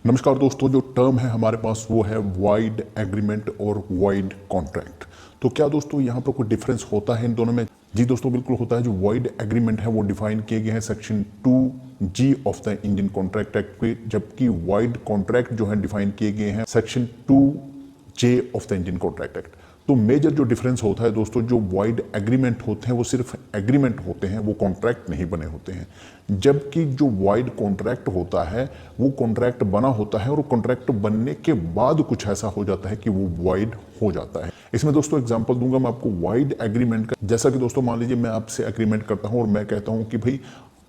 नमस्कार दोस्तों, जो टर्म है हमारे पास वो है वाइड एग्रीमेंट और वाइड कॉन्ट्रैक्ट। तो क्या दोस्तों यहाँ पर कोई डिफरेंस होता है इन दोनों में? जी दोस्तों, बिल्कुल होता है। जो वाइड एग्रीमेंट है वो डिफाइन किए गए हैं section 2G of the Indian contract act में, जबकि वाइड कॉन्ट्रैक्ट जो है डिफाइन किए गए हैं section 2J of the Indian contract act. तो मेजर जो डिफरेंस होता है दोस्तों, जो वाइड एग्रीमेंट होते हैं वो सिर्फ एग्रीमेंट होते हैं, वो कॉन्ट्रैक्ट नहीं बने होते हैं। जबकि जो वाइड कॉन्ट्रैक्ट होता है वो कॉन्ट्रैक्ट बना होता है और कॉन्ट्रैक्ट बनने के बाद कुछ ऐसा हो जाता है कि वो वाइड हो जाता है। इसमें दोस्तों एग्जांपल दूंगा मैं आपको वाइड एग्रीमेंट का। जैसा कि दोस्तों मान लीजिए मैं आपसे एग्रीमेंट करता हूं और मैं कहता हूं कि भाई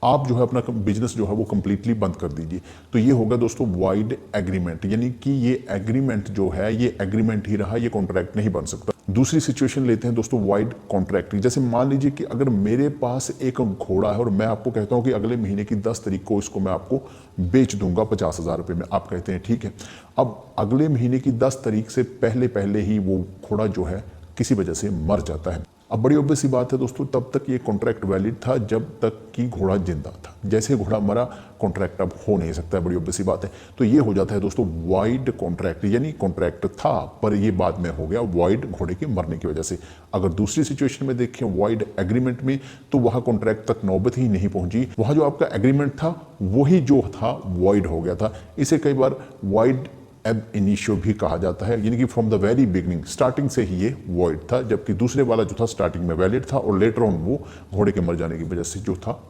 आप जो है अपना बिजनेस जो है वो कंप्लीटली बंद कर दीजिए, तो ये होगा दोस्तों वाइड एग्रीमेंट। यानी कि ये एग्रीमेंट जो है ये एग्रीमेंट ही रहा, ये कॉन्ट्रैक्ट नहीं बन सकता। दूसरी सिचुएशन लेते हैं दोस्तों वाइड कॉन्ट्रैक्ट। जैसे मान लीजिए कि अगर मेरे पास एक घोड़ा है और मैं आपको कहता हूं कि अगले महीने की 10 तारीख को इसको मैं आपको बेच दूंगा 50,000 रुपये में। आप कहते हैं ठीक है। अब अगले महीने की 10 तारीख से पहले पहले ही वो घोड़ा जो है किसी वजह से मर जाता है। अब बड़ी ऑब्वियस सी बात है दोस्तों, तब तक ये कॉन्ट्रैक्ट वैलिड था जब तक कि घोड़ा जिंदा था। जैसे घोड़ा मरा, कॉन्ट्रैक्ट अब हो नहीं सकता है। बड़ी ऑब्वियस सी बात है। तो ये हो जाता है दोस्तों वाइड कॉन्ट्रैक्ट, यानी कॉन्ट्रैक्ट था पर ये बाद में हो गया वाइड घोड़े के मरने की वजह से। अगर दूसरी सिचुएशन में देखें वाइड एग्रीमेंट में, तो वहां कॉन्ट्रैक्ट तक नौबत ही नहीं पहुंची। वहां जो आपका एग्रीमेंट था वही जो था वाइड हो गया था। इसे कई बार वाइड एब इनिशियो भी कहा जाता है, यानी कि from the very beginning, starting से ही ये वॉइड था। जबकि दूसरे वाला जो था स्टार्टिंग में वैलिड था और लेटर ऑन वो घोड़े के मर जाने की वजह से जो था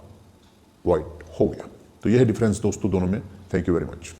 वॉइड हो गया। तो यह है डिफरेंस दोस्तों दोनों में। Thank you very much.